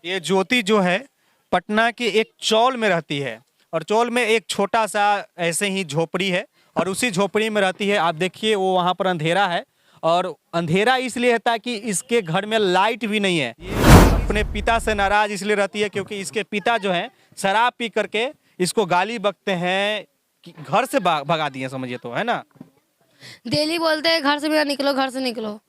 ये ज्योति जो है पटना के एक चौल में रहती है और चौल में एक छोटा सा ऐसे ही झोपड़ी है और उसी झोपड़ी में रहती है। आप देखिए वो वहाँ पर अंधेरा है और अंधेरा इसलिए है ताकि इसके घर में लाइट भी नहीं है। ये अपने पिता से नाराज इसलिए रहती है क्योंकि इसके पिता जो हैं शराब पी करके इसको गाली बकते हैं कि घर से भगा दिए, समझिए तो, है ना। डेली बोलते हैं घर से भी निकलो, घर से निकलो,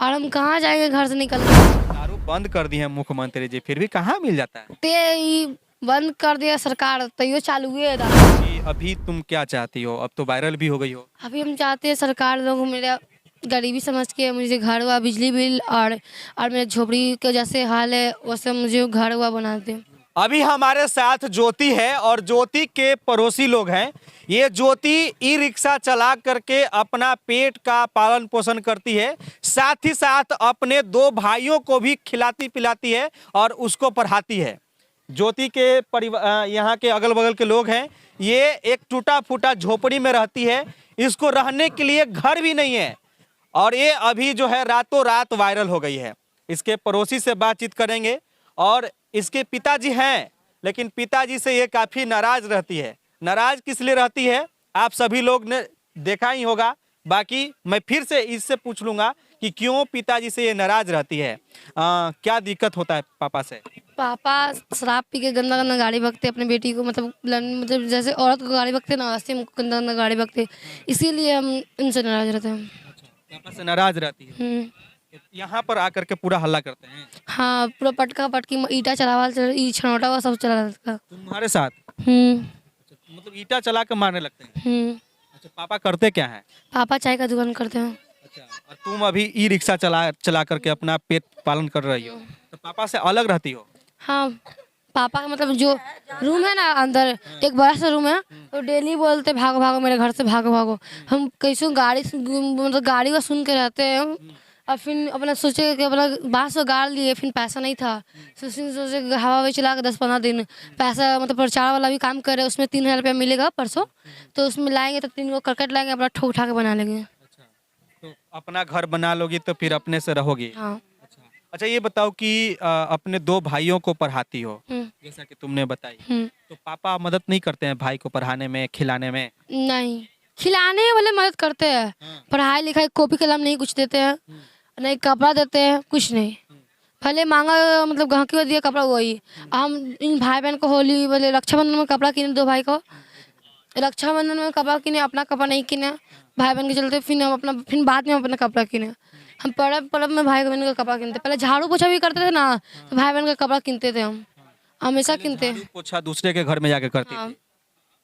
और हम कहाँ जाएंगे घर से निकल के। दारू बंद कर दी है मुख्यमंत्री जी, फिर भी कहाँ मिल जाता है। ते ही बंद कर दिया सरकार, तैयो चालू हुए दारू। अभी तुम क्या चाहती हो? अब तो वायरल भी हो गई हो। अभी हम चाहते हैं सरकार लोग मेरा गरीबी समझ के मुझे घर हुआ बिजली बिल और मेरे झोपड़ी के जैसे हाल है वैसे मुझे घर हुआ बना दे। अभी हमारे साथ ज्योति है और ज्योति के पड़ोसी लोग हैं। ये ज्योति ई रिक्शा चला करके अपना पेट का पालन पोषण करती है, साथ ही साथ अपने दो भाइयों को भी खिलाती पिलाती है और उसको पढ़ाती है। ज्योति के परिवार यहाँ के अगल बगल के लोग हैं। ये एक टूटा फूटा झोपड़ी में रहती है, इसको रहने के लिए घर भी नहीं है और ये अभी जो है रातों रात वायरल हो गई है। इसके पड़ोसी से बातचीत करेंगे और इसके पिताजी हैं लेकिन पिताजी से ये काफ़ी नाराज रहती है। नाराज किस लिए रहती है आप सभी लोग ने देखा ही होगा, बाकी मैं फिर से इससे पूछ लूँगा कि क्यों पिताजी से ये नाराज रहती है। क्या दिक्कत होता है पापा से? पापा शराब पी के गंदा गंदा गाड़ी बकते अपने बेटी को, मतलब जैसे औरत को गाड़ी बकते ना वैसे हमको गंदा गंदा गाड़ी बकते, इसीलिए हम इनसे नाराज रहते हैं। पापा से नाराज रहती है, यहाँ पर आकर के पूरा हल्ला करते हैं। हाँ, पूरा पटका पटकी ईटा चलावा छनौटा हुआ सब चला रहता था तुम्हारे साथ। मतलब ईटा चला कर मारने लगते हैं। अच्छा, पापा करते क्या है? पापा चाय का दुकान करते हैं। अच्छा, और तुम अभी ई रिक्शा चला करके अपना पेट पालन कर रही हो, तो पापा से अलग रहती हो? हाँ, पापा का मतलब जो रूम है ना अंदर एक बड़ा सा रूम है, तो डेली बोलते भागो भागो मेरे घर से भागो भागो। हम कैसे गाड़ी मतलब गाड़ी को सुन के रहते हैं और फिर अपना सोचे कि अपना बांस को गाड़ लिए, फिर पैसा नहीं था, सोचे हवा में चला के 10-15 दिन पैसा मतलब प्रचार वाला भी काम करे, उसमें 3,000 रुपया मिलेगा परसों, तो उसमें लाएंगे तो 3 को करकट लाएंगे अपना ठोक उठा के बना लेंगे। तो अपना घर बना लोगी तो फिर अपने से रहोगी। हाँ। अच्छा, ये बताओ कि अपने दो भाइयों को पढ़ाती हो जैसा कि तुमने बताई, तो पापा मदद नहीं करते हैं भाई को पढ़ाने में, खिलाने में? नहीं, खिलाने वाले मदद करते हैं, पढ़ाई लिखाई कॉपी कलम नहीं कुछ देते हैं, नहीं कपड़ा देते हैं, कुछ नहीं। पहले मांगा मतलब गहकी दिया कपड़ा वही। हम इन भाई बहन को होली बोले रक्षाबंधन में कपड़ा किने, दो भाई को रक्षाबंधन में कपड़ा किने, अपना कपड़ा नहीं किने भाई बहन के चलते, फिर हम अपना फिर बाद में अपना कपड़ा किने। हम पर्व पर्व में भाई बहन का कपड़ा किनते, पहले झाड़ू पोछा भी करते थे ना तो भाई बहन का कपड़ा किनते थे, हम हमेशा किनते। पोछा दूसरे के घर में जाके करती थी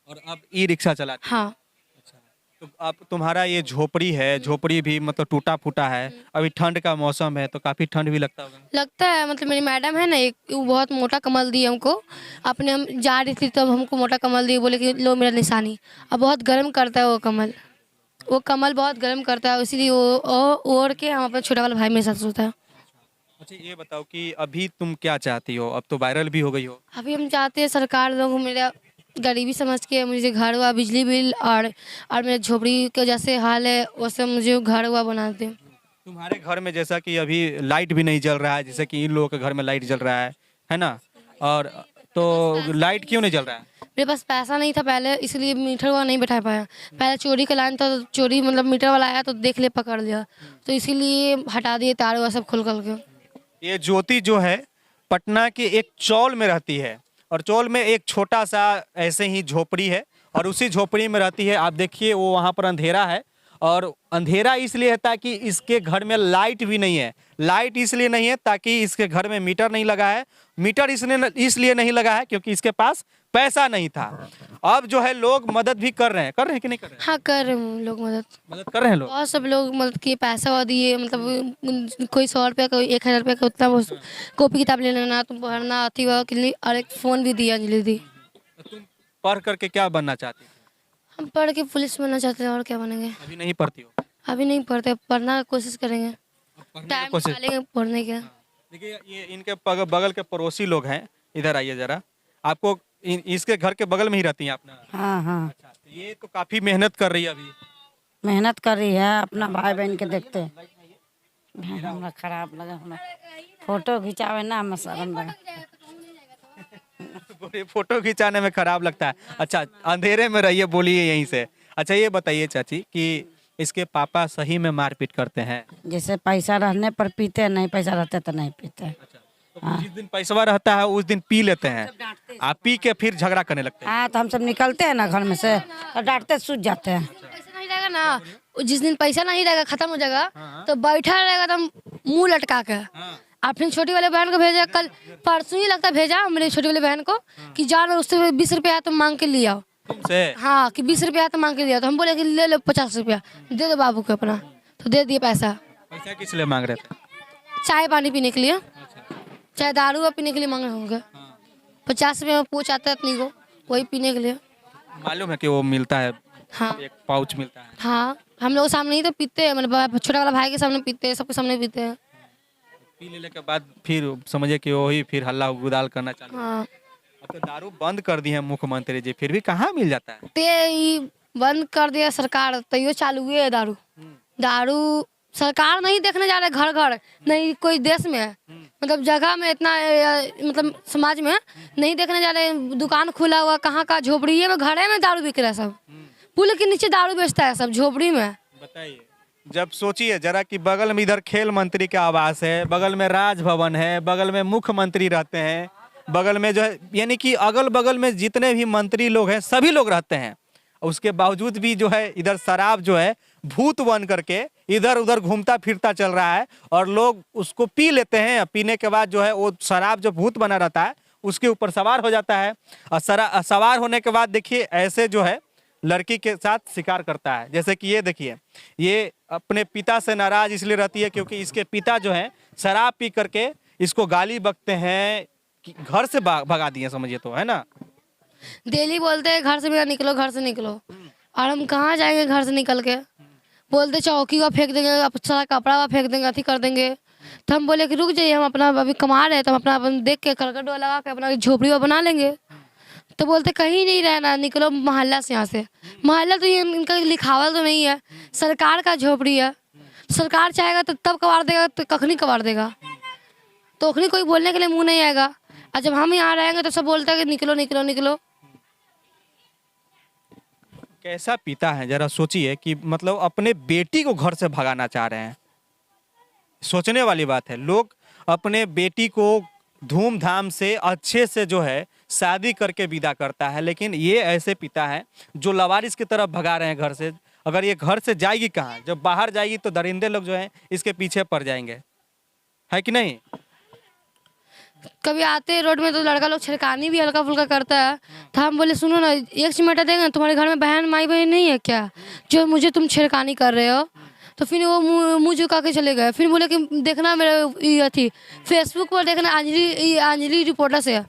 और अब ई रिक्शा चलाती। हाँ। तो अब तुम्हारा ये झोपड़ी है, झोपड़ी भी मतलब टूटा फूटा है, अभी ठंड का मौसम है तो काफी ठंड भी लगता होगा। लगता है, मतलब मेरी मैडम है ना एक, वो बहुत मोटा कमल दी हमको अपने, हम जा रही थी तब हमको मोटा कमल दी, बोले कि लो मेरा निशानी। अब बहुत गर्म करता है वो कमल बहुत गर्म करता है, इसीलिए वो ओढ़ के हम अपने छोटा वाला भाई मेरे साथ सोता है। अच्छा, ये बताओ कि अभी तुम क्या चाहती हो? अब तो वायरल भी हो गई हो। अभी हम चाहते हैं सरकार लोग मेरा गरीबी समझ के मुझे घर हुआ बिजली बिल और मेरे झोपड़ी के जैसे हाल है वैसे मुझे घर हुआ बना दे। तुम्हारे घर में जैसा कि अभी लाइट भी नहीं जल रहा है, जैसे कि इन लोगों के घर में लाइट जल रहा है ना, और तो लाइट क्यों नहीं जल रहा है? मेरे पास पैसा नहीं था पहले, इसलिए मीटर वाला नहीं बैठा पाया। पहले चोरी का लाइन था तो चोरी मतलब मीटर वाला आया तो देख ले पकड़ लिया, तो इसीलिए हटा दिए तार वह सब खोल कर के। ये ज्योति जो है पटना के एक चौल में रहती है और चौल में एक छोटा सा ऐसे ही झोपड़ी है और उसी झोपड़ी में रहती है। आप देखिए वो वहाँ पर अंधेरा है और अंधेरा इसलिए है ताकि इसके घर में लाइट भी नहीं है। लाइट इसलिए नहीं है ताकि इसके घर में मीटर नहीं लगा है। मीटर इसलिए नहीं लगा है क्योंकि इसके पास पैसा नहीं था। अब जो है लोग मदद भी कर रहे हैं कि नहीं कर रहे हैं? हाँ, कर रहे हैं लोग मदद कर रहे हैं लोग। बहुत सब लोग मदद किए, पैसा वो दिए, मतलब कोई 100 रुपया कोई 1,000 रुपया का, उतना कॉपी किताब ले लेना तुम पढ़ना अति हुआ के लिए, और एक फ़ोन भी दिया अंजलि दी। तुम पढ़ करके क्या बनना चाहती हो? हम पढ़ के पुलिस बनना चाहते हैं, और क्या बनेंगे। अभी नहीं पढ़ती हो? अभी नहीं पढ़ते, पढ़ना की कोशिश करेंगे, टाइम निकालेंगे पढ़ने के। देखिए ये इनके बगल के पड़ोसी लोग हैं, इधर आइए जरा। आपको इसके घर के बगल में ही रहती हैं अपना? हाँ हाँ। अच्छा, तो ये तो काफी मेहनत कर रही है अभी। मेहनत कर रही है, अपना भाई बहन के देखते। हमरा खराब लगा, हमरा फोटो खिंचावे ना, हम शर्म लगा। बोलिए, फोटो खिंचाने में खराब लगता है। अच्छा, अंधेरे में रहिए, बोलिए यहीं से। अच्छा, ये बताइए चाची कि इसके पापा सही में मारपीट करते हैं? जैसे पैसा रहने पर पीते हैं, नहीं पैसा रहते तो नहीं पीते हैं। तो जिस दिन पैसा रहता है उस दिन पी लेते हैं, आप पी के फिर झगड़ा करने लगते हैं? हाँ, तो हम सब निकलते हैं ना घर में से, तो डांटते सूझ जाते हैं। पैसा नहीं रहेगा ना, जिस दिन पैसा नहीं रहेगा, खत्म हो जाएगा, तो बैठा रहेगा तो मुंह लटका के। आपने छोटी वाले बहन को भेजा, कल परसों ही लगता भेजा मेरी छोटी वाली बहन को कि जाओ उससे 20 रुपया है तो मांग के ले आओ। तुमसे? हाँ, कि 20 रुपया है तो मांग के ले आओ। तो हम बोले कि ले लो 50 रुपया दे दो बाबू को अपना, तो दे दिए पैसा। पैसा किस लिए मांग रहे थे? चाय पानी पीने के लिए, चाहे दारू पीने के लिए मांग रहे होंगे। 50 रुपये में पूछ आता है अपनी को, वही पीने के लिए। मालूम है कि वो मिलता है, हाँ एक पाउच मिलता है। हाँ, हम लोग सामने ही तो पीते हैं, मतलब छोटा वाला भाई के सामने पीते हैं, सबके सामने पीते हैं। पी लेने के बाद फिर समझे कि वही फिर हल्ला गुदाल करना चालू। हाँ, अब तो दारू बंद कर दी है मुख्यमंत्री जी, फिर भी कहाँ मिल जाता है? ते ही बंद कर दिया सरकार, तैयो चालू है दारू। दारू सरकार नहीं देखने जा रहे घर घर, नहीं कोई देश में है, मतलब जगह में इतना मतलब समाज में नहीं देखने जा रहे। दुकान खुला हुआ कहाँ का, झोपड़ी में घरे में दारू बिक रहा है सब, पुल के नीचे दारू बेचता है सब झोपड़ी में। बताइए, जब सोचिए जरा कि बगल में इधर खेल मंत्री का आवास है, बगल में राजभवन है, बगल में मुख्यमंत्री रहते हैं, बगल में जो है यानी कि अगल बगल में जितने भी मंत्री लोग हैं सभी लोग रहते हैं, उसके बावजूद भी जो है इधर शराब जो है भूत बन करके इधर उधर घूमता फिरता चल रहा है, और लोग उसको पी लेते हैं। पीने के बाद जो है वो शराब जो भूत बना रहता है उसके ऊपर सवार हो जाता है, और सवार होने के बाद देखिए ऐसे जो है लड़की के साथ शिकार करता है। जैसे कि ये देखिए, ये अपने पिता से नाराज इसलिए रहती है क्योंकि इसके पिता जो है शराब पी करके इसको गाली बकते हैं कि घर से भगा दिए, समझिए तो, है ना। डेली बोलते हैं घर से भी ना निकलो, घर से निकलो, और हम कहाँ जाएंगे घर से निकल के। बोलते चौकी का फेंक देंगे, सारा कपड़ा का फेंक देंगे, अथी कर देंगे। तो हम बोले कि रुक जाइए, हम अपना अभी कमा रहे हैं, तो हम अपना देख के करकट लगा के अपना झोपड़ी बना लेंगे। तो बोलते कहीं नहीं रहना, निकलो मोहल्ला से, यहाँ से। मोहल्ला तो ये इनका लिखावल तो नहीं है, सरकार का झोपड़ी है। सरकार चाहेगा तो तब कबाड़ देगा, तो कखनी कबाड़ देगा, तो अखनी कोई बोलने के लिए मुंह नहीं आएगा। और जब हम यहाँ रहेंगे तो सब बोलता है कि निकलो निकलो निकलो। कैसा पिता है, जरा सोचिए कि मतलब अपने बेटी को घर से भगाना चाह रहे हैं। सोचने वाली बात है, लोग अपने बेटी को धूमधाम से अच्छे से जो है शादी करके विदा करता है, लेकिन ये ऐसे पिता है जो लवारिस की तरफ भगा रहे हैं घर से। अगर ये घर से जाएगी कहाँ, जब बाहर जाएगी तो दरिंदे लोग जो हैं इसके पीछे पड़ जाएंगे, है कि नहीं। कभी आते हैं रोड में तो लड़का लोग छिड़कानी भी हल्का फुल्का करता है, तो हम बोले सुनो ना, एक चिमटा देंगे, तुम्हारे घर में बहन माई बहन नहीं है क्या जो मुझे तुम छिड़कानी कर रहे हो। तो फिर वो मुँह झुका के चले गए। फिर बोले कि देखना मेरे ये थी फेसबुक पर, देखना अंजलि रिपोर्टर से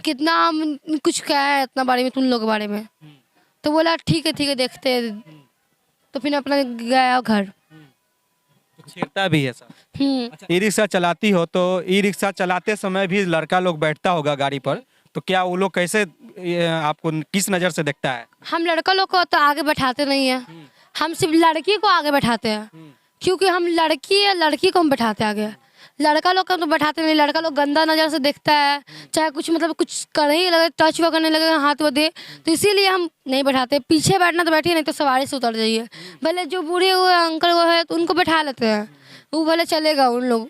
कितना कुछ क्या है इतना बारे में, तुम लोग के बारे में। तो बोला ठीक है देखते हैं। तो फिर अपना गया घर। छेड़ता भी है सब। अच्छा, ई रिक्शा चलाती हो तो ई रिक्शा चलाते समय भी लड़का लोग बैठता होगा गाड़ी पर, तो क्या वो लोग कैसे आपको किस नज़र से देखता है? हम लड़का लोग को तो आगे बैठाते नहीं है, हम सिर्फ लड़की को आगे बैठाते हैं, क्योंकि हम लड़की है, लड़की को हम बैठाते आगे, लड़का लोग को तो बैठाते नहीं। लड़का लोग गंदा नज़र से देखता है, चाहे कुछ मतलब कुछ करने ही लगे, टच वो करने लगे, हाथ वो दे, तो इसीलिए हम नहीं बैठाते। पीछे बैठना तो बैठिए, नहीं तो सवारी से उतर जाइए। भले जो बूढ़े हुए अंकल वो है तो उनको बैठा लेते हैं, वो भले चलेगा उन लोग,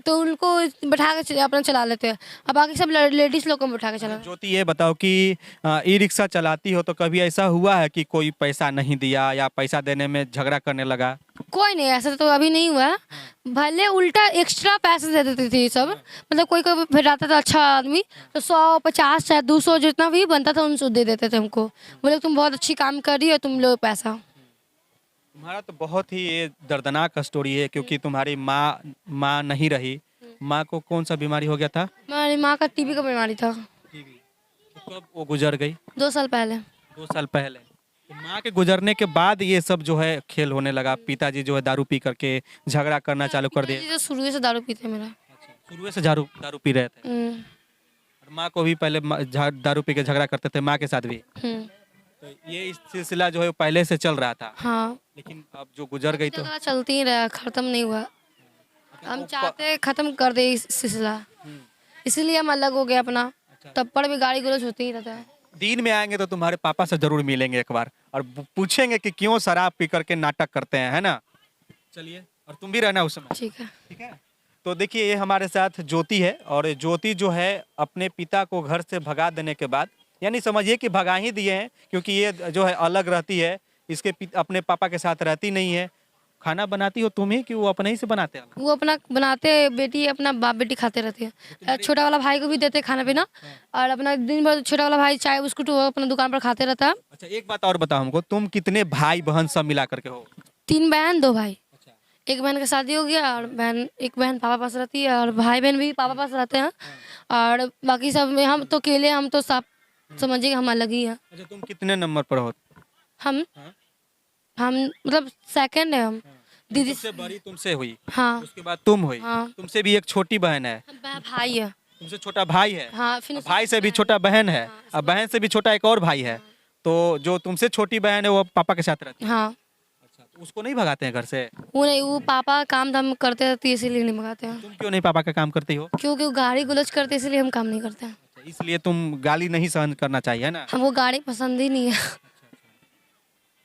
तो उनको बैठा के अपना चला लेते हैं। अब बाकी सब लेडीज लोग को बैठा के चला। ज्योति, ये बताओ कि ई रिक्शा चलाती हो तो कभी ऐसा हुआ है कि कोई पैसा नहीं दिया या पैसा देने में झगड़ा करने लगा? कोई नहीं, ऐसा तो अभी नहीं हुआ। भले उल्टा एक्स्ट्रा पैसे दे देती थी सब, मतलब कोई कोई भेजाता था अच्छा आदमी तो 100 50 चाहे 200 जितना भी बनता था उनको दे देते थे हमको। बोले तुम बहुत अच्छी काम कर रही हो, तुम लो पैसा। तुम्हारा तो बहुत ही ये दर्दनाक स्टोरी है, क्योंकि तुम्हारी माँ नहीं रही। माँ को कौन सा बीमारी हो गया था? हमारी माँ का टीबी का बीमारी था। तो कब वो गुजर गई? 2 साल पहले। 2 साल पहले। तो माँ के गुजरने के बाद ये सब जो है खेल होने लगा। पिताजी जो है दारू पी करके झगड़ा करना चालू कर दिए। तो शुरू से दारू पीते मेरा। शुरू से दारू पी रहे थे। और माँ को भी पहले दारू पी के झगड़ा करते थे, माँ के साथ भी। तो ये इस सिलसिला जो है पहले से चल रहा था। हाँ, लेकिन अब जो गुजर गई तो चलती ही रहा, खत्म नहीं हुआ। हम चाहते खत्म कर दे इस सिलसिला, इसीलिए हम अलग हो गए अपना। तब पर भी गाड़ी गलौज होते ही रहता है। दिन में आएंगे तो तुम्हारे पापा से जरूर मिलेंगे एक बार और पूछेंगे कि क्यों शराब पी करके नाटक करते हैं, है ना। चलिए, और तुम भी रहना उस समय, ठीक है। ठीक है। तो देखिए ये हमारे साथ ज्योति है और ज्योति जो है अपने पिता को घर से भगा देने के बाद, यानी समझिए कि भगा ही दिए हैं, क्योंकि ये जो है अलग रहती है, इसके अपने पापा के साथ रहती नहीं है। खाना बनाती हो तुम ही कि वो अपने ही से बनाते हैं? वो अपना बनाते, बेटी अपना बाप बेटी खाते रहते हैं। छोटा वाला भाई को भी देते खाना पीना, और अपना दिन भर छोटा वाला भाई चाय बिस्कुट वो अपना दुकान पर खाते रहता है। अच्छा, एक बात और बताओ हमको, तुम कितने भाई बहन सब मिला करके हो? 3 बहन 2 भाई। अच्छा, एक बहन का शादी हो गया और एक बहन पापा पास रहती है, और भाई बहन भी पापा पास रहते हैं। और बाकी सब में हम तो अकेले, हम तो सब समझिए हम अलग ही हैं। अच्छा, तुम कितने नंबर पर हो? हम हाँ? हम मतलब सेकंड है हम। दीदी सबसे बड़ी तुमसे हुई, हाँ उसके बाद तुम हुई, हाँ। तुमसे भी एक छोटी बहन है, भाई है। तुमसे छोटा भाई है, हाँ फिर और भाई से भी छोटा बहन है, और बहन से भी छोटा एक और भाई है। तो जो तुमसे छोटी बहन है वो पापा के साथ रहती है। हाँ अच्छा, तो उसको नहीं भगाते हैं घर से? वो नहीं, वो पापा काम धाम करते रहते हैं इसीलिए नहीं मंगाते हैं। तुम क्यों नहीं पापा का काम करती हो? क्योंकि वो गाड़ी गुलच करते हैं, इसलिए हम काम नहीं करते हैं। अच्छा, इसलिए तुम गाली नहीं सहन करना चाहिए, है ना। हम वो गाड़ी पसंद ही नहीं है।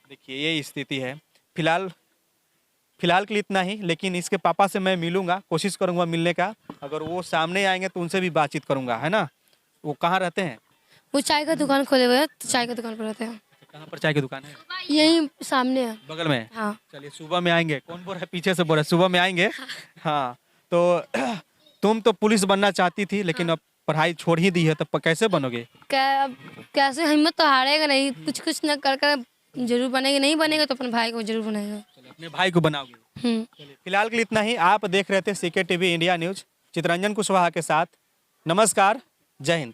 देखिए ये स्थिति है। फिलहाल के लिए इतना ही, लेकिन इसके पापा से मैं मिलूंगा, कोशिश करूंगा मिलने का। अगर वो सामने आएंगे तो उनसे भी बातचीत करूंगा, है ना। वो कहाँ रहते हैं? वो चाय का दुकान खोले हुए हैं, तो चाय का दुकान पर रहते हैं। कहाँ पर चाय की दुकान है? यही सामने है। बगल में? हाँ चलिए, सुबह में आएंगे। कौन बोल रहा है पीछे से? बोल रहा है सुबह में आएंगे। हाँ, तो तुम तो पुलिस बनना चाहती थी, लेकिन अब पढ़ाई छोड़ ही दी है, तो कैसे बनोगे? कैसे, हिम्मत तो हारेगा नहीं, कुछ कुछ न कर कर जरूर बनेगा। नहीं बनेगा तो अपने भाई को जरूर बनेगा। चलिए, अपने भाई को बनाओगे। चलिए, फिलहाल के लिए इतना ही। आप देख रहे थे CK TV India news, Chittaranjan Kushwaha के साथ। नमस्कार, जय हिंद।